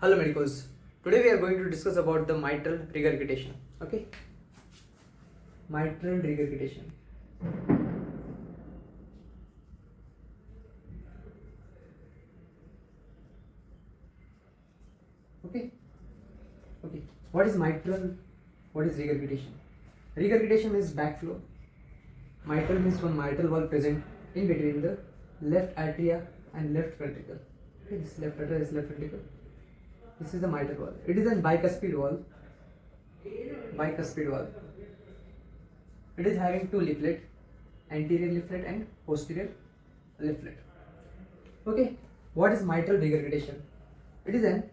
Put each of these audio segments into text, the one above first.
Hello medicos. Today we are going to discuss about the mitral regurgitation. Okay? Mitral regurgitation. Okay? Okay. What is mitral? What is regurgitation? Regurgitation is backflow. Mitral means one mitral valve present in between the left atria and left ventricle. Okay, this left atria is left ventricle. This is the mitral valve. It is a bicuspid valve. Bicuspid valve. It is having two leaflet, anterior leaflet and posterior leaflet. Okay, what is mitral regurgitation? It is an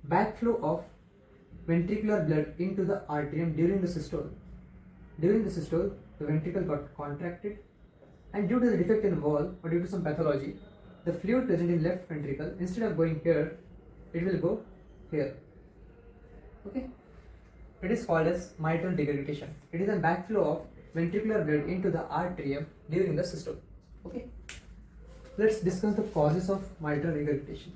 backflow of ventricular blood into the arterium during the systole. During the systole, the ventricle got contracted, and due to the defect in the wall or due to some pathology, the fluid present in left ventricle, instead of going here, it will go here. Okay, it is called as mitral regurgitation. It is a backflow of ventricular blood into the arterium during the systole. Okay, let's discuss the causes of mitral regurgitation.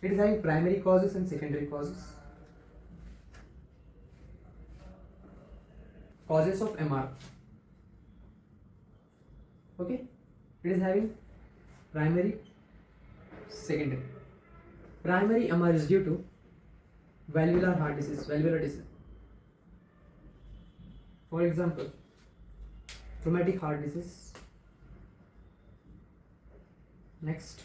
It is having primary causes and secondary causes. Causes of MR. Okay, it is having primary, secondary. Primary MR is due to valvular heart disease, valvular disease. For example, rheumatic heart disease. Next,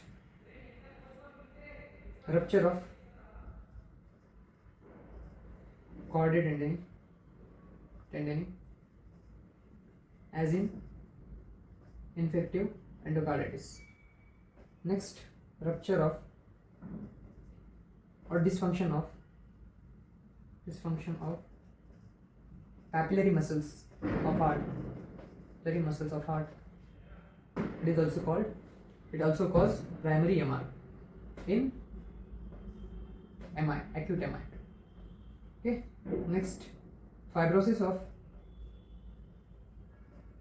rupture of chordae tendini, as in infective endocarditis. Next, rupture of or dysfunction of papillary muscles of heart. Papillary muscles of heart. It also causes primary MR in MI, acute MI. Okay. Next, fibrosis of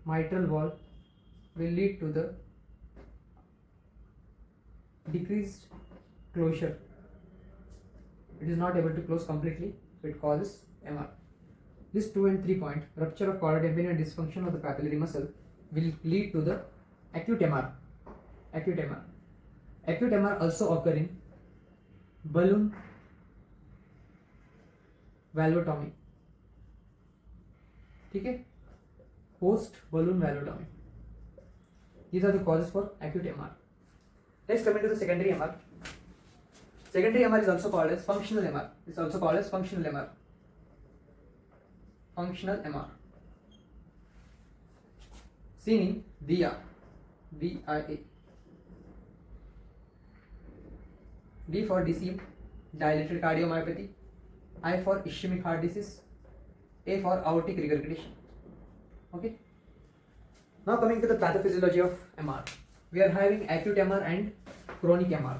mitral valve will lead to the decreased closure. It is not able to close completely, so it causes MR. This 2 and 3 point, rupture of chordae tendini and dysfunction of the papillary muscle will lead to the acute MR. Acute MR. Acute MR also occur in balloon valvotomy. Okay? Post balloon valvotomy. These are the causes for acute MR. Next, coming to the secondary MR. Secondary MR is also called as functional MR. It's also called as functional MR. Functional MR. Seen in DIA. DIA. D for DCM, dilated cardiomyopathy. I for ischemic heart disease. A for aortic regurgitation. Okay. Now coming to the pathophysiology of MR. We are having acute MR and chronic MR.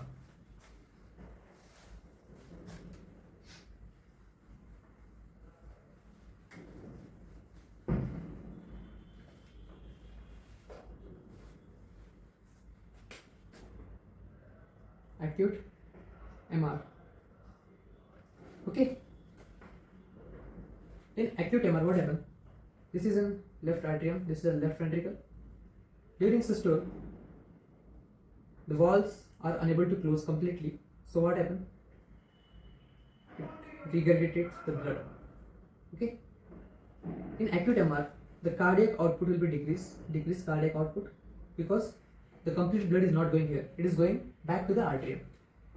Acute MR. Okay. In acute MR, what happens? This is in left atrium, this is a left ventricle. During systole, the valves are unable to close completely. So what happens? It regurgitates the blood. Okay. In acute MR, the cardiac output will be decreased cardiac output, because the complete blood is not going here. It is going back to the arterium.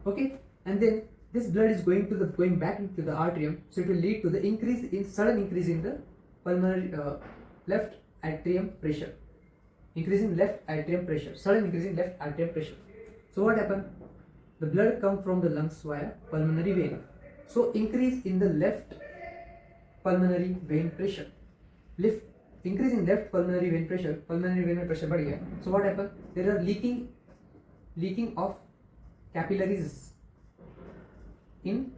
Okay, and then this blood is going back into the arterium, so it will lead to the sudden increase in the pulmonary left atrium pressure. Increasing left atrium pressure, sudden increase in left atrium pressure. So what happens? The blood comes from the lungs via pulmonary vein. So increase in the left pulmonary vein pressure. Increase in left pulmonary vein pressure बढ़ गया. So what happens? There are leaking of capillaries in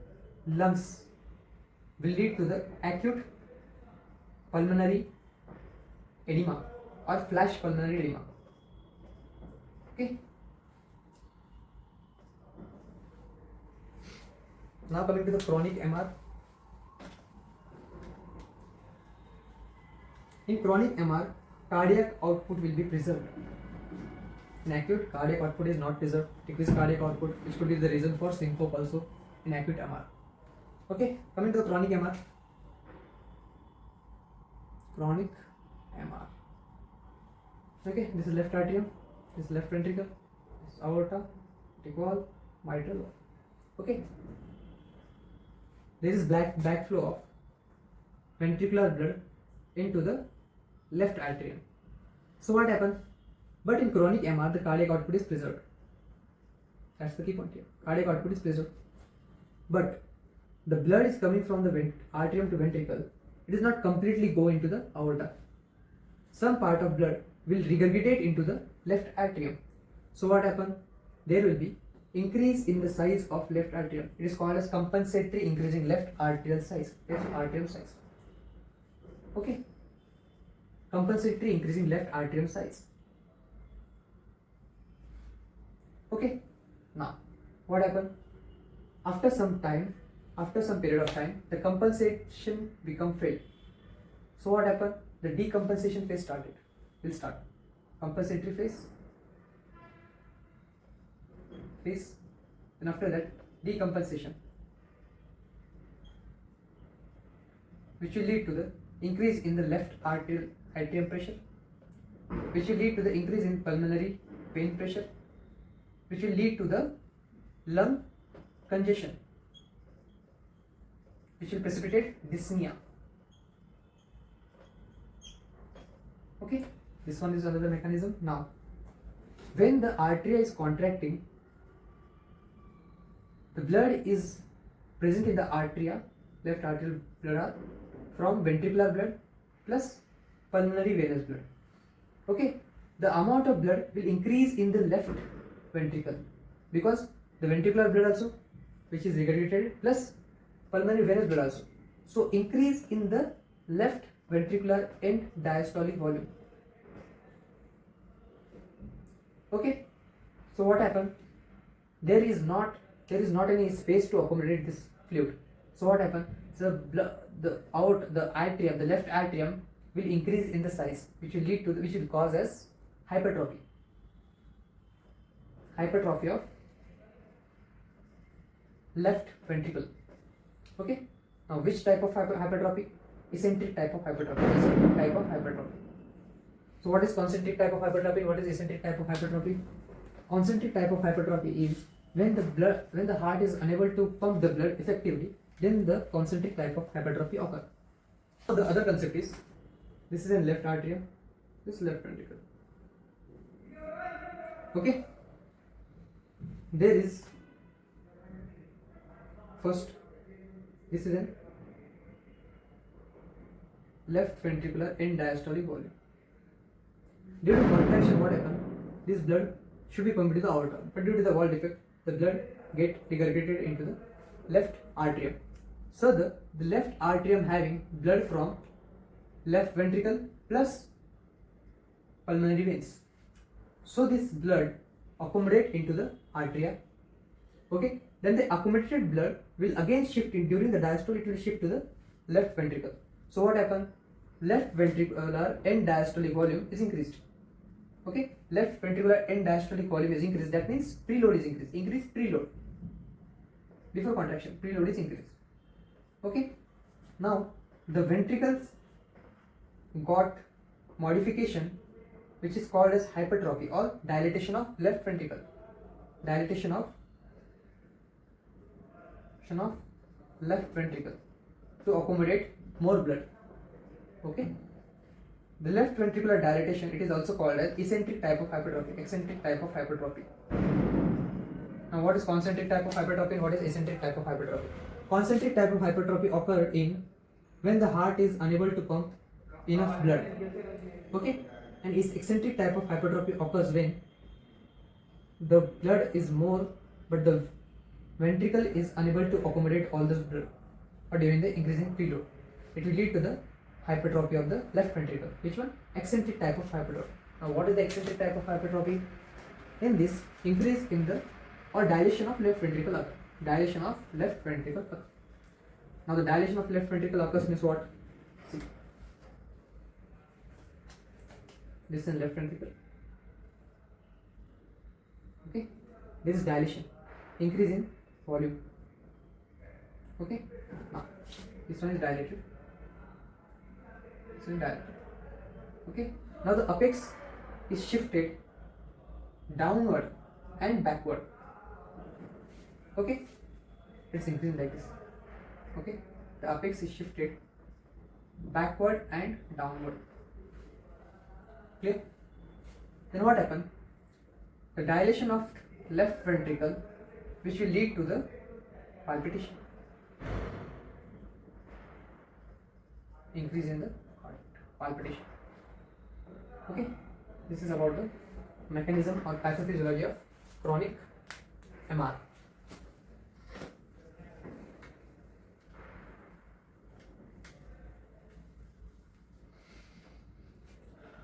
lungs will lead to the acute pulmonary edema or flash pulmonary edema. Okay. Now coming to the chronic MR. In chronic MR, cardiac output will be preserved. In acute, cardiac output is not preserved. Decreased cardiac output, which could be the reason for syncope also in acute MR. Okay, coming to the chronic MR. Chronic MR. Okay, this is left atrium, this is left ventricle, this is aorta, aortic wall, mitral wall. Okay, there is backflow of ventricular blood into the left atrium. So what happens? But in chronic MR, the cardiac output is preserved. That's the key point here. Cardiac output is preserved, but the blood is coming from the atrium to ventricle. It does not completely go into the aorta. Some part of blood will regurgitate into the left atrium. So what happens? There will be increase in the size of left atrium. It is called as compensatory increasing left arterial size. Left atrium size. Okay. Compensatory increasing left atrium size. Okay. Now, what happened? After some period of time, the compensation become failed. So what happened? The decompensation phase will start. Compensatory phase, and after that, decompensation, which will lead to the increase in the left atrium pressure, which will lead to the increase in pulmonary vein pressure, which will lead to the lung congestion, which will precipitate dyspnea. Okay, this one is another mechanism. Now, when the artery is contracting, the blood is present in the arteria, left arterial blood, from ventricular blood plus pulmonary venous blood. Okay, the amount of blood will increase in the left ventricle because the ventricular blood also, which is regurgitated, plus pulmonary venous blood also. So increase in the left ventricular end diastolic volume. Okay, so what happened? There is not any space to accommodate this fluid. So what happened? The left atrium will increase in the size, which will cause as hypertrophy of left ventricle. Okay, now which type of hypertrophy? Eccentric type of hypertrophy. So what is concentric type of hypertrophy? What is eccentric type of hypertrophy? Concentric type of hypertrophy is when the heart is unable to pump the blood effectively, then the concentric type of hypertrophy occurs. So the other concept is, this is in left atrium, this is left ventricle. Okay, there is first, this is in left ventricular end diastolic volume. Due to contraction, what happens? This blood should be pumped to the aorta, but due to the wall defect, the blood get regurgitated into the left atrium. So the left atrium having blood from left ventricle plus pulmonary veins. So this blood accumulate into the arteria. Okay, then the accumulated blood will again shift in during the diastole. It will shift to the left ventricle. So what happens? Left ventricular end diastolic volume is increased. Okay, left ventricular end diastolic volume is increased. That means preload is increased. Increased preload. Before contraction, preload is increased. Okay, now the ventricles got modification, which is called as hypertrophy or dilatation of left ventricle. Dilatation of left ventricle to accommodate more blood. Okay, the left ventricular dilatation, it is also called as eccentric type of hypertrophy, eccentric type of hypertrophy. Now what is concentric type of hypertrophy and what is eccentric type of hypertrophy? Concentric type of hypertrophy occur in when the heart is unable to pump enough blood. Okay, and eccentric type of hypertrophy occurs when the blood is more but the ventricle is unable to accommodate all this blood, or during the increasing preload. It will lead to the hypertrophy of the left ventricle. Which one? Eccentric type of hypertrophy. Now what is the eccentric type of hypertrophy? In this, increase in the or dilation of left ventricle occur. dilation of left ventricle occurs. Now the dilation of left ventricle occurs means what? See, this is left ventricle. Okay, this is dilation, increase in volume. Okay, now this one is dilated. This one is dilated. Okay, now the apex is shifted downward and backward. Okay, it's increasing like this. Okay, the apex is shifted backward and downward. Clear? Then what happened? The dilation of left ventricle, which will lead to the palpitation, increase in the heart palpitation. Okay, this is about the mechanism or pathophysiology of chronic MR.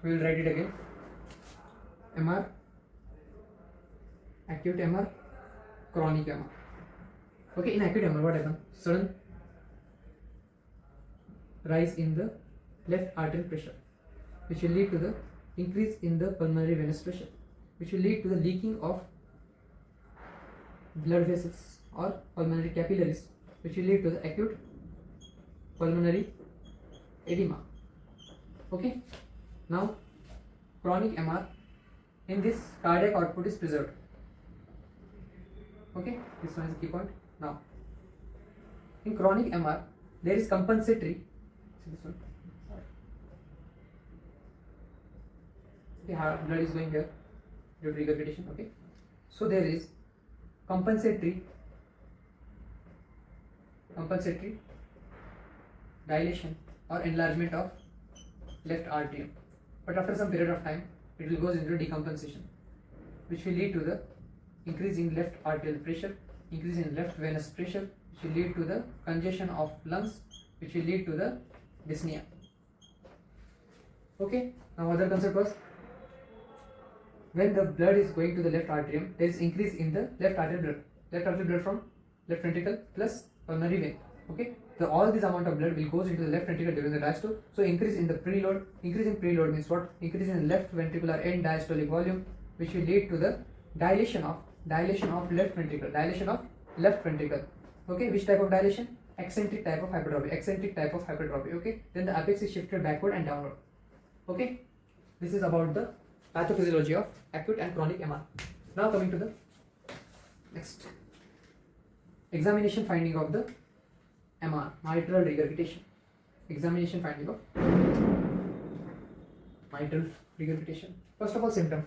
We will write it again. MR, acute MR, chronic MR. Okay, in acute MR, what happens? Sudden rise in the left arterial pressure, which will lead to the increase in the pulmonary venous pressure, which will lead to the leaking of blood vessels or pulmonary capillaries, which will lead to the acute pulmonary edema. Okay, now chronic MR, in this cardiac output is preserved. Okay, this one is the key point. Now in chronic MR there is compensatory. See this one. Okay, blood is going here due to regurgitation. Okay, so there is compensatory dilation or enlargement of left atrium, but after some period of time it will goes into decompensation, which will lead to the increase in left arterial pressure, increase in left venous pressure, which will lead to the congestion of lungs, which will lead to the dyspnea. Okay, now other concept was, when the blood is going to the left atrium, there is increase in the left arterial blood from left ventricle plus pulmonary vein. Okay, so all this amount of blood will goes into the left ventricle during the diastole. So increase in the preload. Increase in preload means what? Increase in left ventricular end diastolic volume, which will lead to the dilation of left ventricle. Dilation of left ventricle. Okay, which type of dilation? Eccentric type of hypertrophy. Okay, then the apex is shifted backward and downward. Okay, this is about the pathophysiology of acute and chronic MR. Now coming to the next examination finding of the MR, mitral regurgitation. Examination finding of mitral regurgitation. First of all, symptom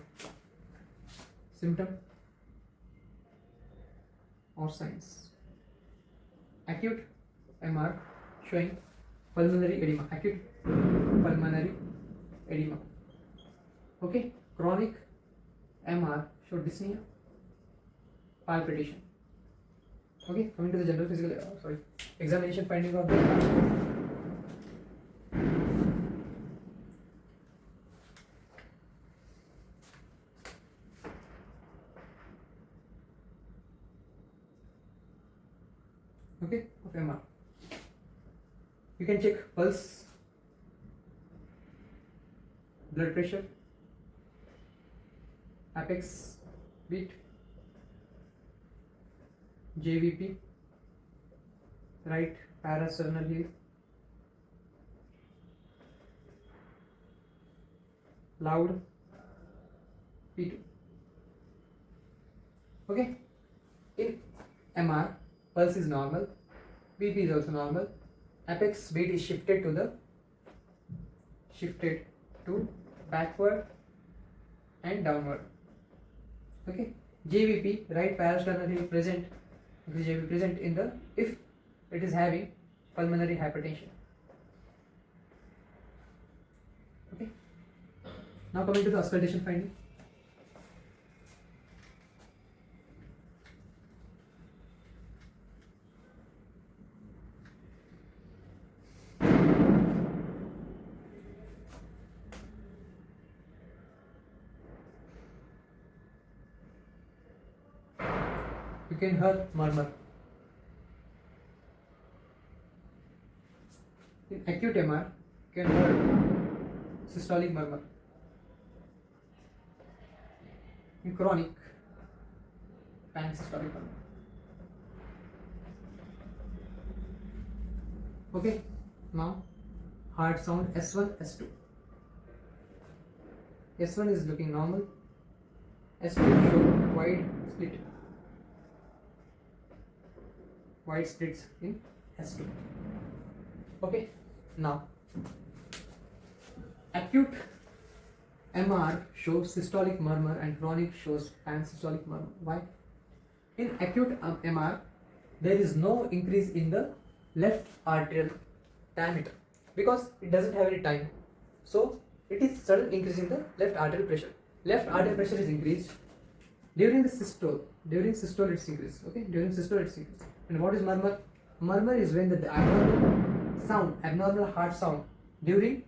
or signs. Acute MR showing pulmonary edema. Acute pulmonary edema. Okay, chronic MR show dyspnea, palpitation. Okay, coming to the general physical examination finding of the MR. Okay, of MR. You can check pulse, blood pressure, apex beat, JVP, right parasternal heel, loud P2. Okay, in MR, pulse is normal, BP is also normal, apex beat is shifted to backward and downward. Okay, JVP, right parasternal heel present, JVP present in the, if it is having pulmonary hypertension. Okay, now coming to the auscultation finding. You can hear murmur. acute MR can hurt systolic murmur. In chronic, pansystolic murmur. Okay, now heart sound S1, S2. S1 is looking normal, S2 show wide split. Wide splits in S2. Okay, now acute MR shows systolic murmur and chronic shows pansystolic murmur. Why? In acute MR, there is no increase in the left atrial diameter because it doesn't have any time. So it is sudden increase in the left atrial pressure. Left atrial pressure is increased during the systole. During systole it's increased. Okay, during systole it's increased. And what is murmur? Murmur is when the abnormal sound, abnormal heart sound during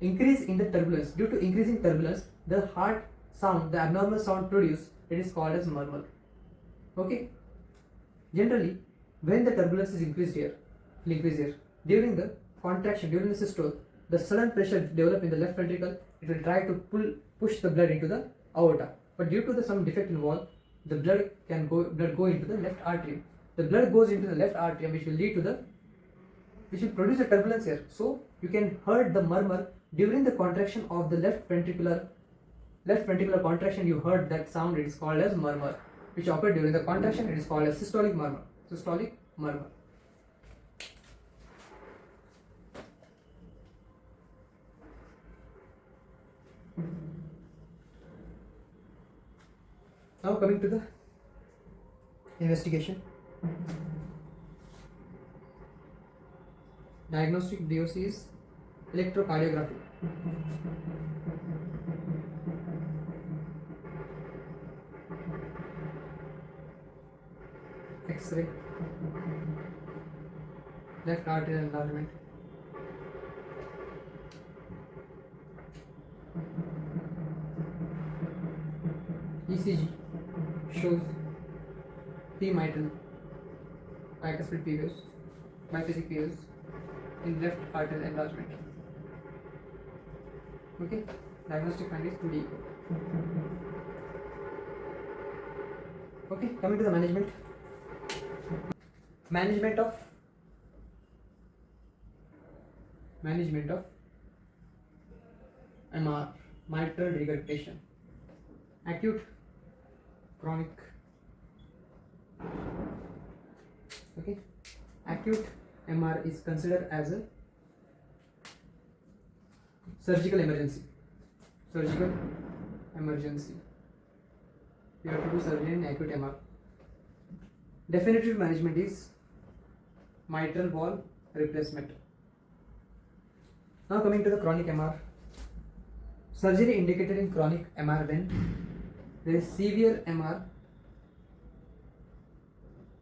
increase in the turbulence. Due to increasing turbulence, the heart sound, the abnormal sound produced, it is called as murmur. Okay. Generally, when the turbulence is increased here, during the contraction, during the systole, the sudden pressure develop in the left ventricle, it will try to push the blood into the aorta. But due to some defect in wall, the blood go into the left atrium. The blood goes into the left atrium, which will produce a turbulence here. So you can hear the murmur during the contraction of the left ventricular contraction. You heard that sound. It is called as murmur, which occurred during the contraction. It is called as systolic murmur. Systolic murmur. Now coming to the investigation. Diagnostic DOC is electrocardiography. X-ray, left atrial enlargement, ECG shows P-mitral bicuspid PVS, biphasic PVS in left atrial enlargement. Okay, diagnostic findings 2D echo. Okay, coming to the management. Management of MR, mitral regurgitation, acute, chronic. Okay, acute MR is considered as a surgical emergency. Surgical emergency. You have to do surgery in acute MR. Definitive management is mitral valve replacement. Now coming to the chronic MR. Surgery indicated in chronic MR when there is severe MR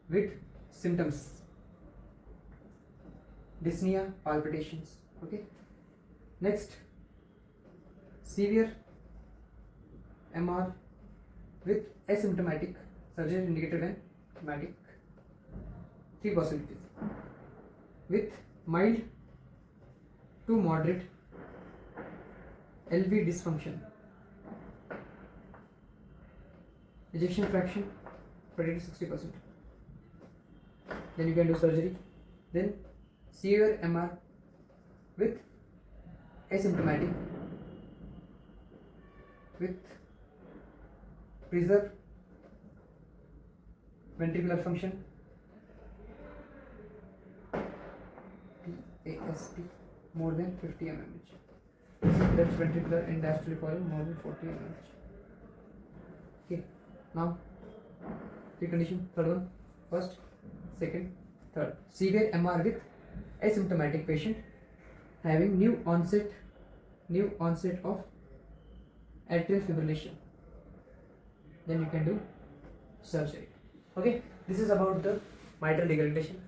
with symptoms, dyspnea, palpitations. Okay. Next, severe MR with asymptomatic, surgery indicated when symptomatic. 3 possibilities. With mild to moderate LV dysfunction, ejection fraction 30 to 60%. Then you can do surgery. Then severe MR with asymptomatic, with preserved ventricular function, PASP more than 50 mmHg. Left ventricular and diastolic volume more than 40 mmHg. Okay, now three condition. Third one, first, second, third. Severe MR with asymptomatic patient having new onset of atrial fibrillation. Then you can do surgery. Okay, this is about the mitral regurgitation.